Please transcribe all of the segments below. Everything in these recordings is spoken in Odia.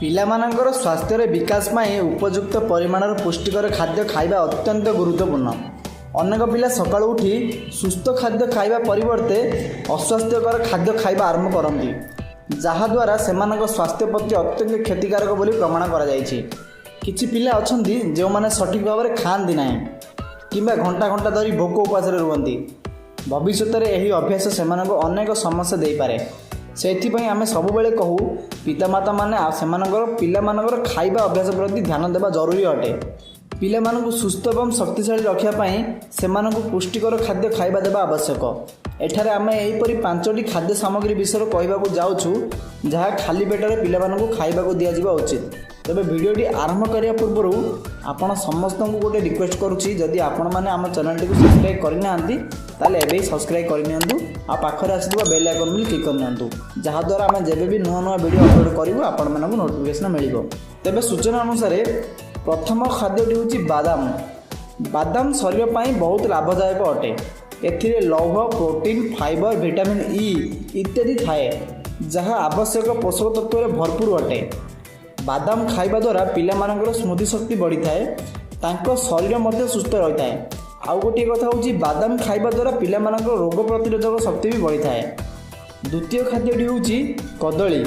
ପିଲାମାନଙ୍କର ସ୍ୱାସ୍ଥ୍ୟର ବିକାଶ ପାଇଁ ଉପଯୁକ୍ତ ପରିମାଣର ପୁଷ୍ଟିକର ଖାଦ୍ୟ ଖାଇବା ଅତ୍ୟନ୍ତ ଗୁରୁତ୍ୱପୂର୍ଣ୍ଣ। ଅନେକ ପିଲା ସକାଳୁ ଉଠି ସୁସ୍ଥ ଖାଦ୍ୟ ଖାଇବା ପରିବର୍ତ୍ତେ ଅସ୍ୱାସ୍ଥ୍ୟକର ଖାଦ୍ୟ ଖାଇବା ଆରମ୍ଭ କରନ୍ତି, ଯାହାଦ୍ୱାରା ସେମାନଙ୍କ ସ୍ୱାସ୍ଥ୍ୟ ପ୍ରତି ଅତ୍ୟନ୍ତ କ୍ଷତିକାରକ ବୋଲି ପ୍ରମାଣ କରାଯାଇଛି। କିଛି ପିଲା ଅଛନ୍ତି ଯେଉଁମାନେ ସଠିକ୍ ଭାବରେ ଖାଆନ୍ତି ନାହିଁ କିମ୍ବା ଘଣ୍ଟା ଘଣ୍ଟା ଧରି ଭୋକ ଉପାସରେ ରୁହନ୍ତି। ଭବିଷ୍ୟତରେ ଏହି ଅଭ୍ୟାସ ସେମାନଙ୍କୁ ଅନେକ ସମସ୍ୟା ଦେଇପାରେ। ସେଥିପାଇଁ ଆମେ ସବୁବେଳେ କହୁ ପିତାମାତାମାନେ ସେମାନଙ୍କର ପିଲାମାନଙ୍କର ଖାଇବା ଅଭ୍ୟାସ ପ୍ରତି ଧ୍ୟାନ ଦେବା ଜରୁରୀ ଅଟେ। ପିଲାମାନଙ୍କୁ ସୁସ୍ଥ ଏବଂ ଶକ୍ତିଶାଳୀ ରଖିବା ପାଇଁ ସେମାନଙ୍କୁ ପୁଷ୍ଟିକର ଖାଦ୍ୟ ଖାଇବା ଦେବା ଆବଶ୍ୟକ। ଏଠାରେ ଆମେ ଏହିପରି 5ଟି ଖାଦ୍ୟ ସାମଗ୍ରୀ ବିଷୟରେ କହିବାକୁ ଯାଉଛୁ, ଯାହା ଖାଲି ପେଟରେ ପିଲାମାନଙ୍କୁ ଖାଇବାକୁ ଦିଆଯିବା ଉଚିତ। ତେବେ ଭିଡ଼ିଓଟି ଆରମ୍ଭ କରିବା ପୂର୍ବରୁ ଆପଣ ସମସ୍ତଙ୍କୁ ଗୋଟେ ରିକ୍ୱେଷ୍ଟ କରୁଛି, ଯଦି ଆପଣମାନେ ଆମ ଚ୍ୟାନେଲଟିକୁ ସବସ୍କ୍ରାଇବ୍ କରିନାହାନ୍ତି ତାହେଲେ ଏବେ ସବସ୍କ୍ରାଇବ୍ କରିନିଅନ୍ତୁ ଆଉ ପାଖରେ ଆସିଥିବା ବେଲ୍ ଆଇକନ୍ ବି କ୍ଲିକ୍ କରିନିଅନ୍ତୁ, ଯାହାଦ୍ୱାରା ଆମେ ଯେବେ ବି ନୂଆ ନୂଆ ଭିଡ଼ିଓ ଅପଲୋଡ଼ କରିବୁ ଆପଣମାନଙ୍କୁ ନୋଟିଫିକେସନ୍ ମିଳିବ। ତେବେ ସୂଚନା ଅନୁସାରେ ପ୍ରଥମ ଖାଦ୍ୟଟି ହେଉଛି ବାଦାମ। ବାଦାମ ଶରୀର ପାଇଁ ବହୁତ ଲାଭଦାୟକ ଅଟେ। ଏଥିରେ ଲୌହ, ପ୍ରୋଟିନ୍, ଫାଇବର, ଭିଟାମିନ୍ ଇ ଇତ୍ୟାଦି ଥାଏ, ଯାହା ଆବଶ୍ୟକ ପୋଷକ ତତ୍ତ୍ୱରେ ଭରପୁର ଅଟେ। ବାଦାମ ଖାଇବା ଦ୍ୱାରା ପିଲାମାନଙ୍କର ସ୍ମୃତି ଶକ୍ତି ବଢ଼ିଥାଏ, ତାଙ୍କ ଶରୀର ମଧ୍ୟ ସୁସ୍ଥ ରହିଥାଏ। ଆଉ ଗୋଟିଏ କଥା ହେଉଛି ବାଦାମ ଖାଇବା ଦ୍ୱାରା ପିଲାମାନଙ୍କର ରୋଗ ପ୍ରତିରୋଧକ ଶକ୍ତି ବି ବଢ଼ିଥାଏ। ଦ୍ୱିତୀୟ ଖାଦ୍ୟଟି ହେଉଛି କଦଳୀ।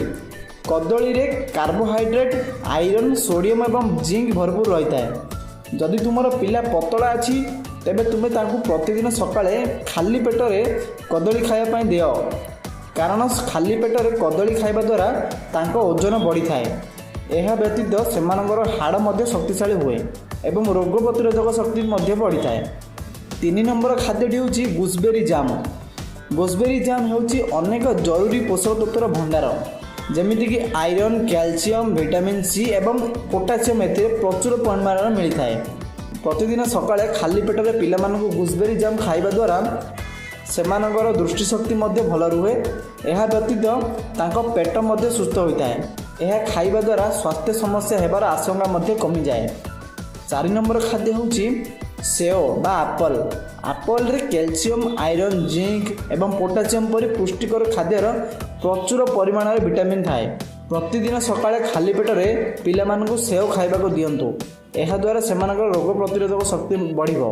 କଦଳୀରେ କାର୍ବୋହାଇଡ୍ରେଟ୍, ଆଇରନ୍, ସୋଡ଼ିୟମ୍ ଏବଂ ଜିଙ୍କ୍ ଭରପୁର ରହିଥାଏ। ଯଦି ତୁମର ପିଲା ପତଳା ଅଛି ତେବେ ତୁମେ ତାଙ୍କୁ ପ୍ରତିଦିନ ସକାଳେ ଖାଲି ପେଟରେ କଦଳୀ ଖାଇବା ପାଇଁ ଦିଅ, କାରଣ ଖାଲି ପେଟରେ କଦଳୀ ଖାଇବା ଦ୍ୱାରା ତାଙ୍କ ଓଜନ ବଢ଼ିଥାଏ। ଏହା ବ୍ୟତୀତ ସେମାନଙ୍କର ହାଡ଼ ମଧ୍ୟ ଶକ୍ତିଶାଳୀ ହୁଏ ଏବଂ ରୋଗ ପ୍ରତିରୋଧକ ଶକ୍ତି ମଧ୍ୟ ବଢ଼ିଥାଏ। 3 ନମ୍ବର ଖାଦ୍ୟଟି ହେଉଛି ଗୁଜବେରୀ ଜାମ୍। ଗୁଜବେରୀ ଜାମ୍ ହେଉଛି ଅନେକ ଜରୁରୀ ପୋଷକ ତତ୍ତ୍ୱର ଭଣ୍ଡାର, ଯେମିତିକି ଆଇରନ୍, କ୍ୟାଲସିୟମ୍, ଭିଟାମିନ୍ ସି ଏବଂ ପୋଟାସିୟମ୍ ଏଥିରେ ପ୍ରଚୁର ପରିମାଣରେ ମିଳିଥାଏ। ପ୍ରତିଦିନ ସକାଳେ ଖାଲି ପେଟରେ ପିଲାମାନଙ୍କୁ ଗୁଜବେରୀ ଜାମ୍ ଖାଇବା ଦ୍ୱାରା ସେମାନଙ୍କର ଦୃଷ୍ଟିଶକ୍ତି ମଧ୍ୟ ଭଲ ରୁହେ। ଏହା ବ୍ୟତୀତ ତାଙ୍କ ପେଟ ମଧ୍ୟ ସୁସ୍ଥ ହୋଇଥାଏ। ଏହା ଖାଇବା ଦ୍ୱାରା ସ୍ୱାସ୍ଥ୍ୟ ସମସ୍ୟା ହେବାର ଆଶଙ୍କା ମଧ୍ୟ କମିଯାଏ। 4 ନମ୍ବର ଖାଦ୍ୟ ହେଉଛି ସେଓ ବା ଆପଲ୍। ଆପଲ୍ରେ କ୍ୟାଲସିୟମ୍, ଆଇରନ୍, ଜିଙ୍କ୍ ଏବଂ ପୋଟାସିୟମ୍ ପରି ପୁଷ୍ଟିକର ଖାଦ୍ୟର ପ୍ରଚୁର ପରିମାଣରେ ଭିଟାମିନ୍ ଥାଏ। ପ୍ରତିଦିନ ସକାଳେ ଖାଲି ପେଟରେ ପିଲାମାନଙ୍କୁ ସେଓ ଖାଇବାକୁ ଦିଅନ୍ତୁ, ଏହାଦ୍ୱାରା ସେମାନଙ୍କର ରୋଗ ପ୍ରତିରୋଧକ ଶକ୍ତି ବଢ଼ିବ।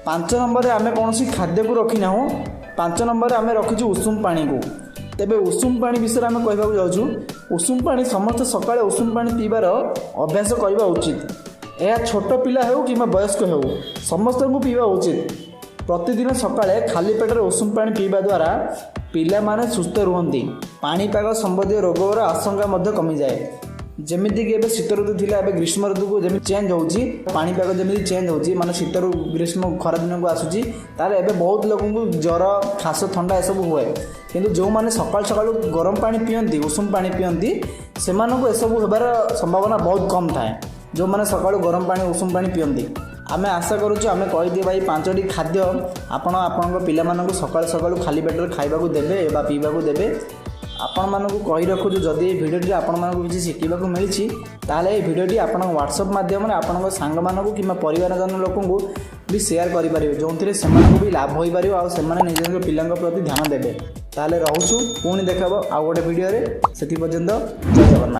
5 ନମ୍ବରରେ ଆମେ କୌଣସି ଖାଦ୍ୟକୁ ରଖିନାହୁଁ। 5 ନମ୍ବରରେ ଆମେ ରଖିଛୁ ଉଷୁମ ପାଣିକୁ। ତେବେ ଉଷୁମ ପାଣି ବିଷୟରେ ଆମେ କହିବାକୁ ଯାଉଛୁ। ଉଷୁମ ପାଣି ସମସ୍ତେ ସକାଳେ ଉଷୁମ ପାଣି ପିଇବାର ଅଭ୍ୟାସ କରିବା ଉଚିତ। ଏହା ଛୋଟ ପିଲା ହେଉ କିମ୍ବା ବୟସ୍କ ହେଉ ସମସ୍ତଙ୍କୁ ପିଇବା ଉଚିତ। ପ୍ରତିଦିନ ସକାଳେ ଖାଲି ପେଟରେ ଉଷୁମ ପାଣି ପିଇବା ଦ୍ୱାରା ପିଲାମାନେ ସୁସ୍ଥ ରୁହନ୍ତି। ପାଣିପାଗ ସମ୍ବନ୍ଧୀୟ ରୋଗର ଆଶଙ୍କା ମଧ୍ୟ କମିଯାଏ। ଯେମିତିକି ଏବେ ଶୀତ ଋତୁ ଥିଲା, ଏବେ ଗ୍ରୀଷ୍ମ ଋତୁକୁ ଯେମିତି ଚେଞ୍ଜ ହେଉଛି, ପାଣିପାଗ ଯେମିତି ଚେଞ୍ଜ ହେଉଛି, ମାନେ ଶୀତରୁ ଗ୍ରୀଷ୍ମ ଖରାଦିନକୁ ଆସୁଛି, ତାହେଲେ ଏବେ ବହୁତ ଲୋକଙ୍କୁ ଜ୍ୱର, ଖାସ, ଥଣ୍ଡା ଏସବୁ ହୁଏ। କିନ୍ତୁ ଯେଉଁମାନେ ସକାଳୁ ଗରମ ପାଣି ପିଅନ୍ତି, ଉଷୁମ ପାଣି ପିଅନ୍ତି, ସେମାନଙ୍କୁ ଏସବୁ ହେବାର ସମ୍ଭାବନା ବହୁତ କମ୍ ଥାଏ, ଯେଉଁମାନେ ସକାଳୁ ଗରମ ପାଣି, ଉଷୁମ ପାଣି ପିଅନ୍ତି। ଆମେ ଆଶା କରୁଛୁ ଆମେ କହିଦେବା ଏଇ 5ଟି ଖାଦ୍ୟ ଆପଣଙ୍କ ପିଲାମାନଙ୍କୁ ସକାଳୁ ଖାଲି ପେଟରେ ଖାଇବାକୁ ଦେବେ ବା ପିଇବାକୁ ଦେବେ। ଆପଣମାନଙ୍କୁ କହି ରଖୁଛୁ, ଯଦି ଏହି ଭିଡ଼ିଓଟିରେ ଆପଣମାନଙ୍କୁ କିଛି ଶିଖିବାକୁ ମିଳିଛି ତାହେଲେ ଏହି ଭିଡ଼ିଓଟି ଆପଣଙ୍କ ହ୍ୱାଟ୍ସଆପ୍ ମାଧ୍ୟମରେ ଆପଣଙ୍କ ସାଙ୍ଗମାନଙ୍କୁ କିମ୍ବା ପରିବାରଜନ ଲୋକଙ୍କୁ ବି ସେୟାର କରିପାରିବେ, ଯେଉଁଥିରେ ସେମାନଙ୍କୁ ବି ଲାଭ ହୋଇପାରିବ ଆଉ ସେମାନେ ନିଜ ନିଜ ପିଲାଙ୍କ ପ୍ରତି ଧ୍ୟାନ ଦେବେ। ତାହେଲେ ରହୁଛୁ, ପୁଣି ଦେଖାହେବ ଆଉ ଗୋଟେ ଭିଡ଼ିଓରେ। ସେଥିପର୍ଯ୍ୟନ୍ତ ଜୟ ଜଗନ୍ନାଥ।